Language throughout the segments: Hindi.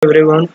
Everyone,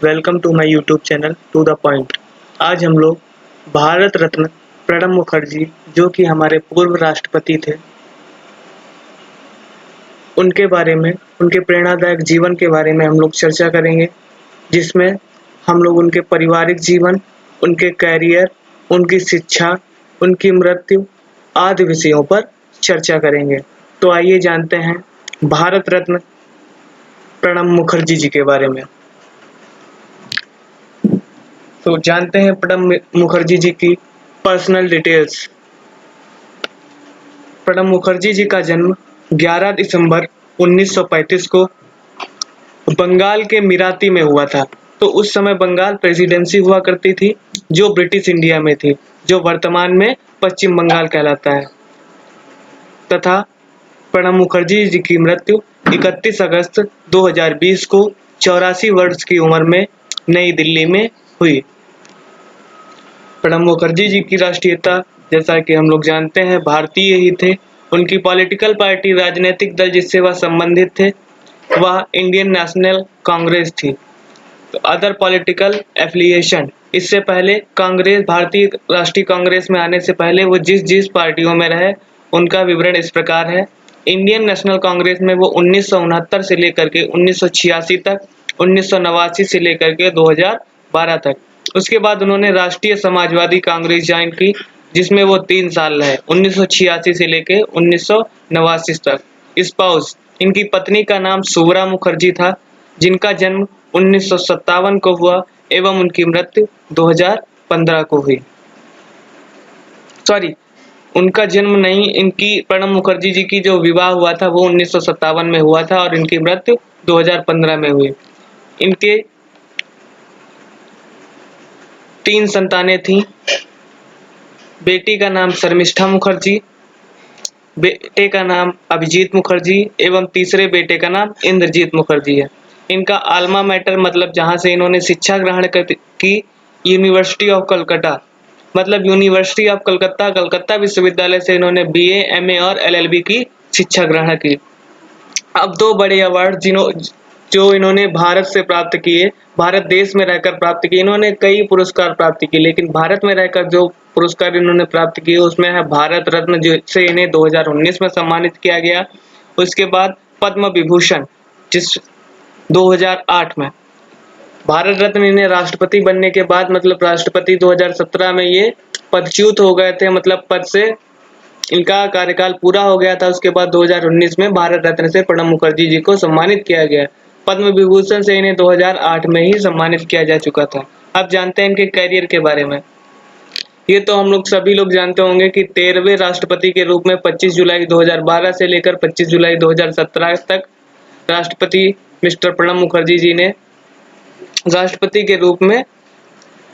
welcome to my YouTube channel to the point. आज हम लोग भारत रत्न प्रणब मुखर्जी जो कि हमारे पूर्व राष्ट्रपति थे, उनके बारे में, उनके प्रेरणादायक जीवन के बारे में हम लोग चर्चा करेंगे, जिसमें हम लोग उनके पारिवारिक जीवन, उनके कैरियर, उनकी शिक्षा, उनकी मृत्यु आदि विषयों पर चर्चा करेंगे। तो आइए जानते हैं भारत रत्न प्रणब मुखर्जी जी के बारे में। तो जानते हैं प्रणब मुखर्जी जी की पर्सनल डिटेल्स। प्रणब मुखर्जी जी का जन्म 11 दिसंबर 1935 को बंगाल के मिराती में हुआ था। तो उस समय बंगाल प्रेसिडेंसी हुआ करती थी, जो ब्रिटिश इंडिया में थी, जो वर्तमान में पश्चिम बंगाल कहलाता है। तथा प्रणब मुखर्जी जी की मृत्यु 31 अगस्त 2020 को 84 वर्ष की उम्र में नई दिल्ली में हुई। प्रणब मुखर्जी जी की राष्ट्रीयता, जैसा कि हम लोग जानते हैं, भारतीय ही थे। उनकी पॉलिटिकल पार्टी, राजनीतिक दल जिससे वह संबंधित थे, वह इंडियन नेशनल कांग्रेस थी। तो अदर पॉलिटिकल एफिलिएशन, इससे पहले कांग्रेस, भारतीय राष्ट्रीय कांग्रेस में आने से पहले वो जिस जिस पार्टियों में रहे, उनका विवरण इस प्रकार है। इंडियन नेशनल कांग्रेस में वो 1969 से लेकर के 1986 तक, 1989 से लेकर के 2012 तक। उसके बाद उन्होंने राष्ट्रीय समाजवादी कांग्रेस ज्वाइन की, जिसमें वो 3 साल रहे, 1986 से लेकर 1989 तक। स्पाउस, इनकी पत्नी का नाम सुवरा मुखर्जी था, जिनका जन्म 1957 को हुआ एवं उनकी मृत्यु 2015 को हुई। सॉरी, उनका जन्म नहीं, इनकी प्रणब मुखर्जी जी की जो विवाह हुआ था वो 1957 में हुआ था और इनकी मृत्यु 2015 में हुई। इनके 3 संतानें थीं। बेटी का नाम शर्मिष्ठा मुखर्जी, बेटे का नाम अभिजीत मुखर्जी एवं तीसरे बेटे का नाम इंद्रजीत मुखर्जी है। इनका आल्मा मैटर, मतलब जहां से इन्होंने शिक्षा ग्रहण की, यूनिवर्सिटी ऑफ कलकत्ता, मतलब यूनिवर्सिटी ऑफ कलकत्ता, कलकत्ता विश्वविद्यालय से इन्होंने बीए, एमए और एलएलबी की शिक्षा ग्रहण की। अब 2 बड़े अवार्ड जो इन्होंने भारत से प्राप्त किए, भारत देश में रहकर प्राप्त किए। इन्होंने कई पुरस्कार प्राप्त किए, लेकिन भारत में रहकर जो पुरस्कार इन्होंने प्राप्त किए उसमें है भारत रत्न, जिससे इन्हें 2019 में सम्मानित किया गया। उसके बाद पद्म विभूषण, जिस 2008 में। भारत रत्न इन्हें राष्ट्रपति बनने के बाद, मतलब राष्ट्रपति 2017 में ये पदच्युत हो गए थे, मतलब पद से इनका कार्यकाल पूरा हो गया था। उसके बाद 2019 में भारत रत्न से प्रणब मुखर्जी जी को सम्मानित किया गया। पद्म विभूषण से इन्हें 2008 में ही सम्मानित किया जा चुका था। अब जानते हैं इनके करियर के बारे में। ये तो हम लोग सभी लोग जानते होंगे कि 13वें राष्ट्रपति के रूप में 25 जुलाई 2012 से लेकर 25 जुलाई 2017 तक राष्ट्रपति मिस्टर प्रणब मुखर्जी जी ने राष्ट्रपति के रूप में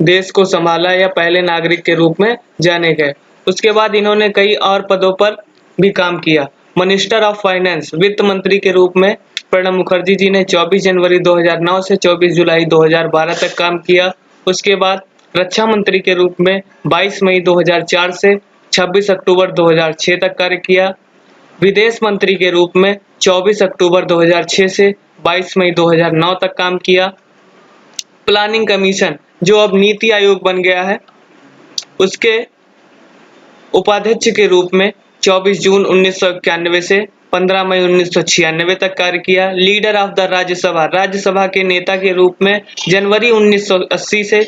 देश को संभाला, या पहले नागरिक के रूप में जाने गए। उसके बाद इन्होंने कई और पदों पर भी काम किया। मिनिस्टर ऑफ फाइनेंस, वित्त मंत्री के रूप में प्रणब मुखर्जी जी ने 24 जनवरी 2009 से 24 जुलाई 2012 तक काम किया। उसके बाद रक्षा मंत्री के रूप में 22 मई 2004 से 26 अक्टूबर 2006 तक कार्य किया। विदेश मंत्री के रूप में 24 अक्टूबर 2006 से 22 मई 2009 तक काम किया। प्लानिंग कमीशन, जो अब नीति आयोग बन गया है, उसके उपाध्यक्ष के रूप में 24 जून 1991 से 15 मई 1996 तक कार्य किया। Leader of the Rajya Sabha, Rajya Sabha के नेता के रूप में जनवरी 1980 से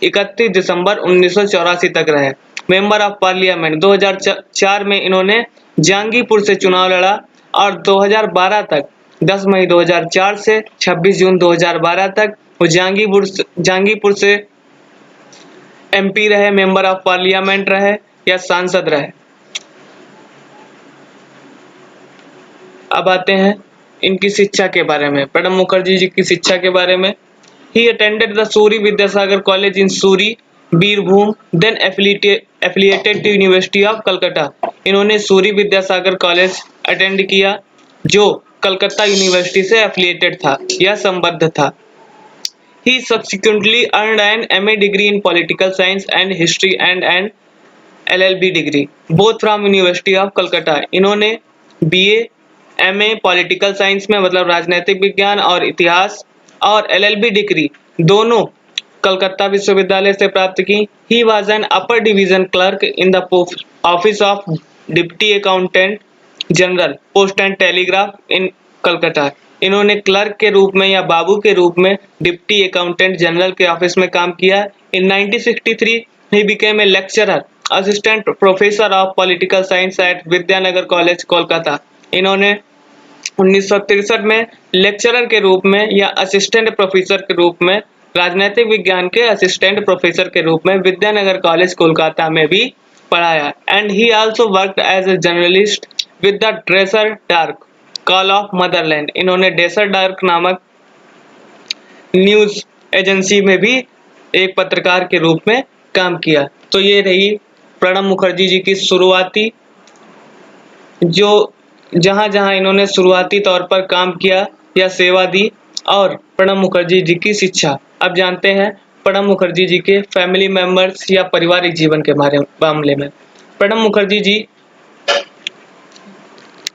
31 दिसंबर 1984 तक रहे। मेंबर ऑफ पार्लियामेंट, 2004 में इन्होंने जहांगीरपुर से चुनाव लड़ा और 2012 तक 10 मई 2004 से 26 जून 2012 तक वो जहांगीरपुर से एमपी रहे, मेंबर ऑफ पार्लियामेंट रहे या सांसद रहे। अब आते हैं इनकी शिक्षा के बारे में, प्रणब मुखर्जी जी की शिक्षा के बारे में। He attended the Suri Vidyasagar college in Suri, Birbhum, then affiliated to university of Calcutta. इन्होंने सूरी विद्यासागर कॉलेज अटेंड किया, जो कलकत्ता यूनिवर्सिटी से एफिलिएटेड था या संबद्ध था। He subsequently earned an MA degree in Political Science and History and an LLB degree, both from University of Calcutta. इन्होंने BA, MA पॉलिटिकल साइंस में मतलब राजनैतिक विज्ञान और इतिहास और LLB डिग्री दोनों कलकत्ता विश्वविद्यालय से प्राप्त की। He was an upper division clerk in the office of deputy accountant general post and telegraph in Calcutta. इन्होंने क्लर्क के रूप में या बाबू के रूप में डिप्टी अकाउंटेंट जनरल के ऑफिस में काम किया। In 1963 he became a lecturer assistant professor of political science at Vidyanagar college Kolkata. इन्होंने 1963 में लेक्चरर के रूप में या असिस्टेंट प्रोफेसर के रूप में राजनीतिक विज्ञान के असिस्टेंट प्रोफेसर के रूप में विद्यानगर कॉलेज कोलकाता में भी पढ़ाया। And he also worked as a journalist with the Desher Dak call of motherland. इन्होंने डेसर डार्क नामक न्यूज एजेंसी में भी एक पत्रकार के रूप में काम किया। तो ये रही प्रणब मुखर्जी जी की शुरुआती जो जहां जहां इन्होंने शुरुआती तौर पर काम किया या सेवा दी और प्रणब मुखर्जी जी की शिक्षा। अब जानते हैं प्रणब मुखर्जी जी के फैमिली मेंबर्स या पारिवारिक जीवन के मामले में। प्रणब मुखर्जी जी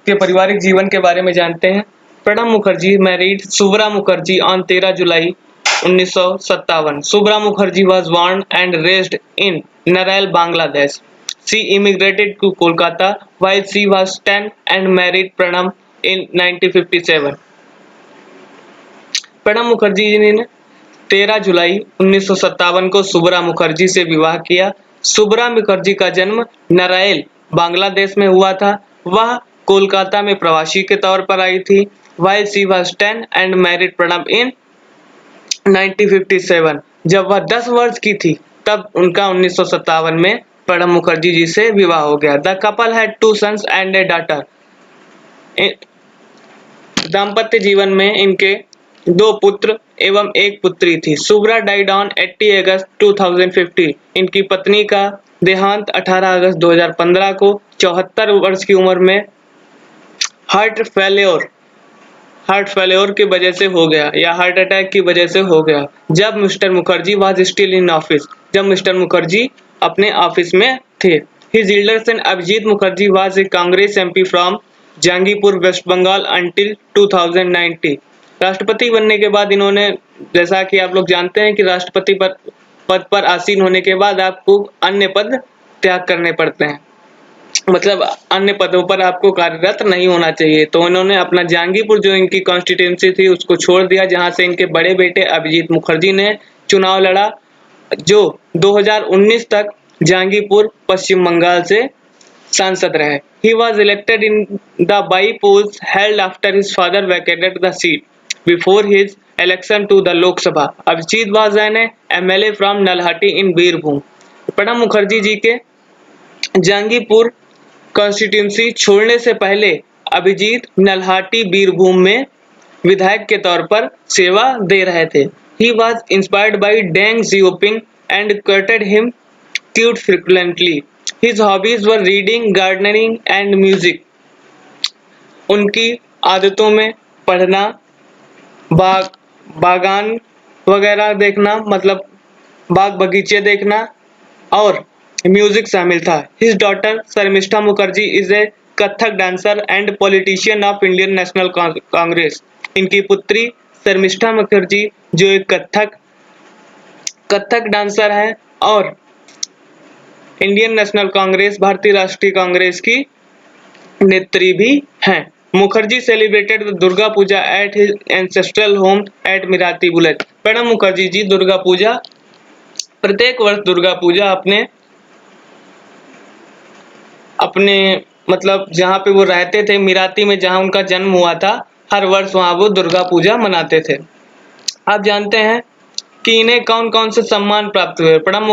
के पारिवारिक जीवन के बारे में जानते हैं। Pranab Mukherjee married Subra Mukherjee on 13 July 1957। Subra Mukherjee was born and raised in Narail, Bangladesh. She immigrated to Kolkata while she was 10 and married Pranab in 1957. Pranab Mukherjee ji ने 13 जुलाई 1957 को सुब्रा मुखर्जी से विवाह किया। सुब्रा मुखर्जी का जन्म नराइल बांग्लादेश में हुआ था। वह कोलकाता में प्रवासी के तौर पर आई थी। While she was 10 and married Pranab in 1957। जब वह 10 वर्ष की थी तब उनका 1957 में प्रणब मुखर्जी जी से विवाह हो गया। The couple had 2 sons and a daughter. दाम्पत्य जीवन में इनके 2 पुत्र एवं 1 पुत्री थी। सुब्रा डाइड ऑन 80 अगस्त 2015। इनकी पत्नी का देहांत 18 अगस्त 2015 को 74 वर्ष की उम्र में हार्ट फेल्योर की वजह से हो गया या हार्ट अटैक की वजह से हो गया जब mister Mukherjee was still in office, जब मिस्टर मुखर्जी अपने ऑफिस में थे। His elder son Abhijit Mukherjee was a Congress MP from Jahangirpur west Bengal until 2019। राष्ट्रपति बनने के बाद इन्होंने, जैसा कि आप लोग जानते हैं कि राष्ट्रपति पद पर आसीन होने के बाद आपको अन्य पद त्याग करने पड़ते हैं, मतलब अन्य पदों पर आपको कार्यरत नहीं होना चाहिए। तो इन्होंने अपना जहांगीरपुर जो इनकी कॉन्स्टिट्यूंसी थी उसको छोड़ दिया, जहां से इनके बड़े बेटे अभिजीत मुखर्जी ने चुनाव लड़ा, जो 2019 तक जहांगीरपुर पश्चिम बंगाल से सांसद रहे। He was elected in the by-polls held after his father vacated the seat before his election to the Lok Sabha. Abhijit was an MLA from Nalhati in Birbhum। Pranab Mukherjee जी के जहांगीरपुर कॉन्स्टिट्यूंसी छोड़ने से पहले अभिजीत नल्हाटी बीरभूम में विधायक के तौर पर सेवा दे रहे थे। He was inspired by Deng Xiaoping and quoted him quite frequently. His hobbies were reading, gardening and music. उनकी आदतों में पढ़ना, बागान वगैरह देखना, मतलब बाग बगीचे देखना और म्यूजिक शामिल था। His daughter Sharmistha Mukherjee is a Kathak dancer and politician of Indian national Congress. इनकी पुत्री शर्मिष्ठा मुखर्जी जो एक कथक डांसर है और इंडियन नेशनल कांग्रेस भारतीय राष्ट्रीय कांग्रेस की नेत्री भी हैं। Mukherjee celebrated Durga Puja at his ancestral home at Mirati बुलेट। प्रणब मुखर्जी जी दुर्गा पूजा, प्रत्येक वर्ष दुर्गा पूजा अपने मतलब जहाँ पे वो रहते थे मिराती में, जहाँ उनका जन्म हुआ था, हर वर्ष वहाँ वो दुर्गा पूजा मनाते थे। आप जानते हैं कि इन्हें कौन कौन से सम्मान प्राप्त हुए। प्रणब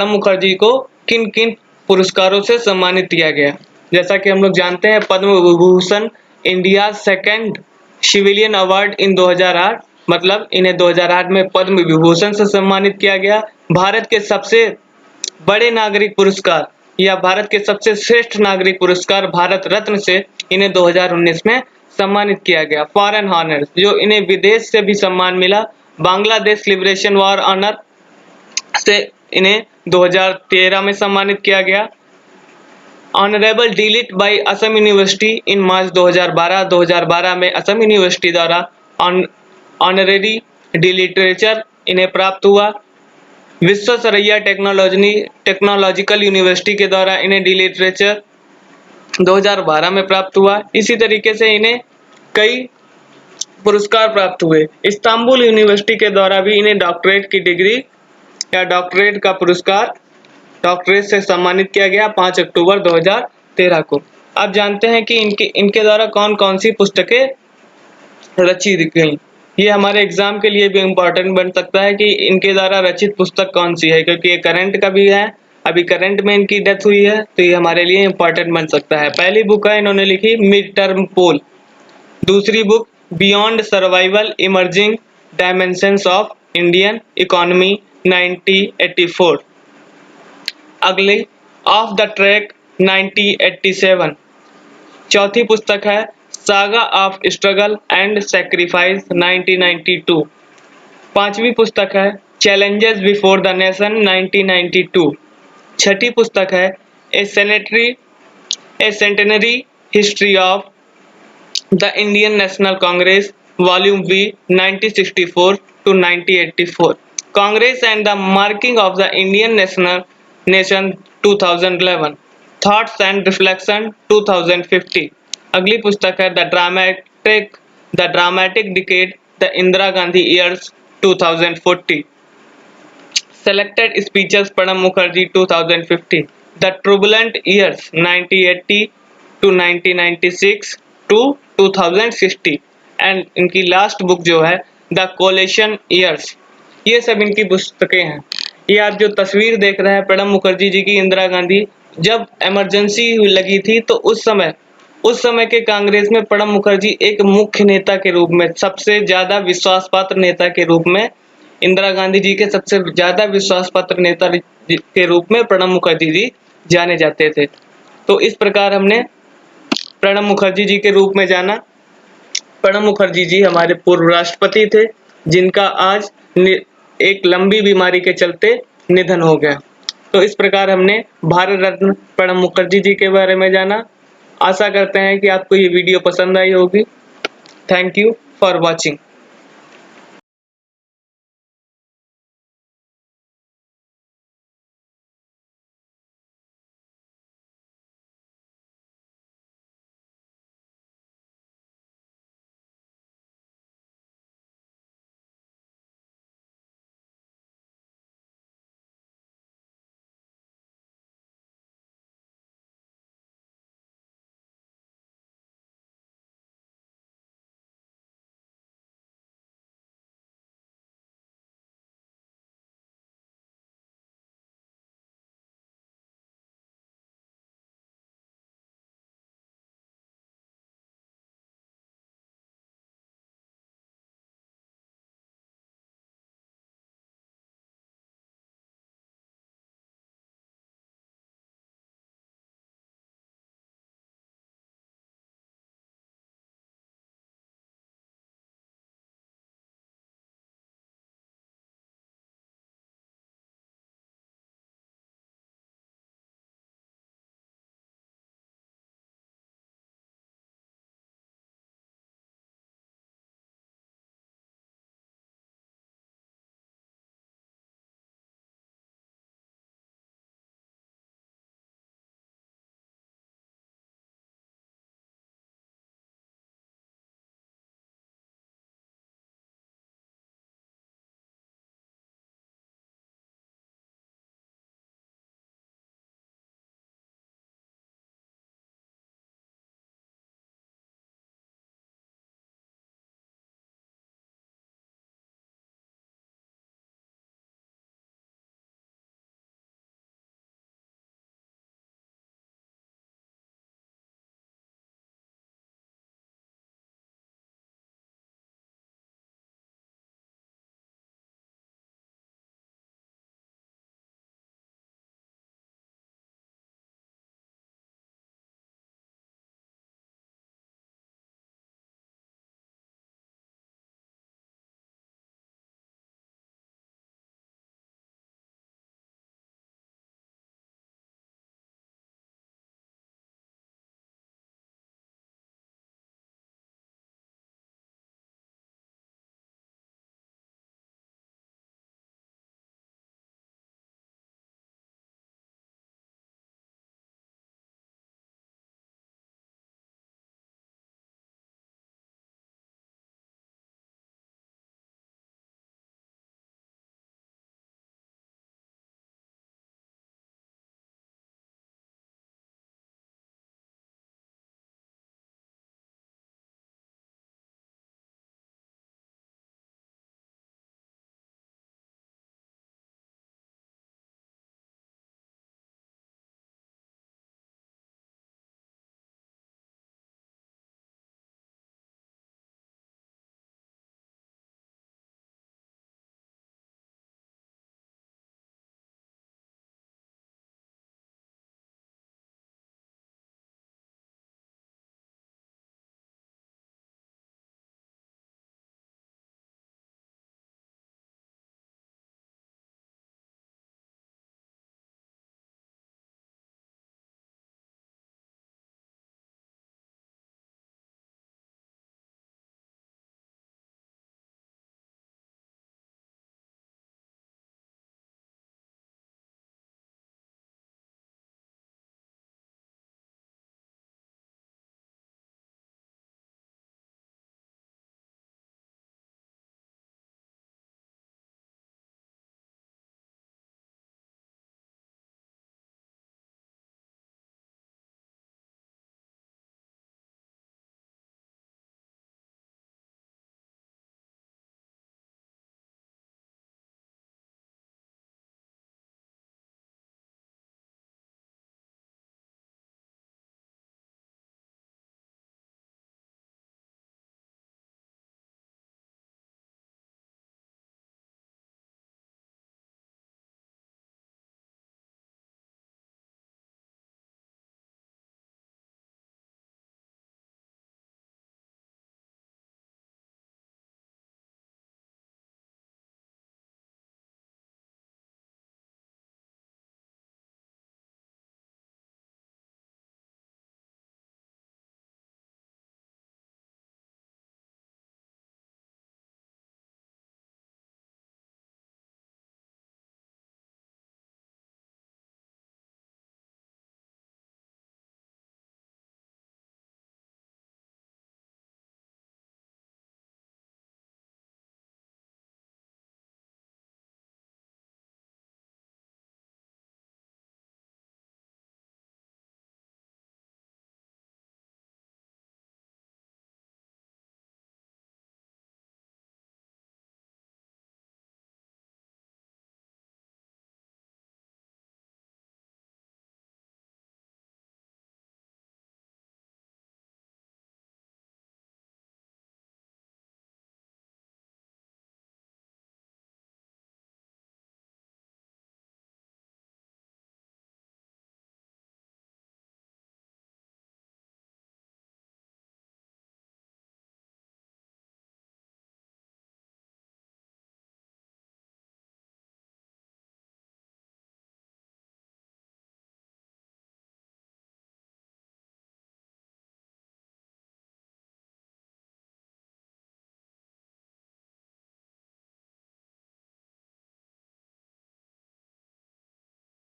मुखर्जी को किन किन पुरस्कारों से सम्मानित किया गया, जैसा कि हम लोग जानते हैं Padma Vibhushan India second civilian award in 2008, मतलब इन्हें 2008 में पद्म विभूषण से सम्मानित किया गया। भारत के सबसे बड़े नागरिक पुरस्कार या भारत के सबसे श्रेष्ठ नागरिक पुरस्कार भारत रत्न से इन्हें 2019 में सम्मानित किया गया। फॉरेन ऑनर्स जो इन्हें विदेश से भी सम्मान मिला, बांग्लादेश लिबरेशन वॉर ऑनर से इन्हें 2013 में सम्मानित किया गया honourable DLitt by Assam university in March 2012 में असम यूनिवर्सिटी द्वारा ऑनरेरी डी लिटरेचर इन्हें प्राप्त हुआ। विश्वेश्वरैया टेक्नोलॉजिकल यूनिवर्सिटी के द्वारा इन्हें डी लिटरेचर 2012 में प्राप्त हुआ। इसी तरीके से इन्हें कई पुरस्कार प्राप्त हुए। इस्तांबुल यूनिवर्सिटी के द्वारा भी इन्हें डॉक्टरेट की डिग्री या डॉक्टरेट का पुरस्कार, डॉक्टरेट से सम्मानित किया गया 5 अक्टूबर 2013 को। अब जानते हैं कि इनके द्वारा कौन कौन सी पुस्तकें रची गई। ये हमारे एग्जाम के लिए भी इम्पोर्टेंट बन सकता है कि इनके द्वारा रचित पुस्तक कौन सी है, क्योंकि ये करंट का भी है। अभी करंट में इनकी डेथ हुई है, तो ये हमारे लिए इम्पोर्टेंट बन सकता है। पहली बुक है इन्होंने लिखी मिड टर्म पोल। दूसरी book beyond survival emerging dimensions of Indian economy 1984। अगली ऑफ द ट्रैक 1987। चौथी पुस्तक है saga of struggle and sacrifice 1992। पांचवी पुस्तक है चैलेंजेस बिफोर द नेशन 1992। छठी पुस्तक है a centenary history of the Indian national Congress volume B 1964 to 1984। Congress and the marking of the Indian nation 2011। Thoughts and reflection 2050। अगली पुस्तक है the dramatic decade the Indira Gandhi years 2040। Selected speeches Pranab Mukherjee 2050। The turbulent years 1980 to 1996 to 2060। And इनकी लास्ट बुक जो है द कोलेशन ईयर्स। ये सब इनकी पुस्तकें हैं। ये आप जो तस्वीर देख रहे हैं प्रणब मुखर्जी जी की, इंदिरा गांधी जब इमरजेंसी लगी थी तो उस समय के कांग्रेस में प्रणब मुखर्जी एक मुख्य नेता के रूप में, सबसे ज्यादा विश्वास पात्र नेता के रूप में, इंदिरा गांधी जी के सबसे ज्यादा विश्वास पात्र नेता के रूप में प्रणब मुखर्जी जी जाने जाते थे। तो इस प्रकार हमने प्रणब मुखर्जी जी के रूप में जाना। प्रणब मुखर्जी जी हमारे पूर्व राष्ट्रपति थे, जिनका आज एक लंबी बीमारी के चलते निधन हो गया। तो इस प्रकार हमने भारत रत्न प्रणब मुखर्जी जी के बारे में जाना। आशा करते हैं कि आपको ये वीडियो पसंद आई होगी। Thank you for watching.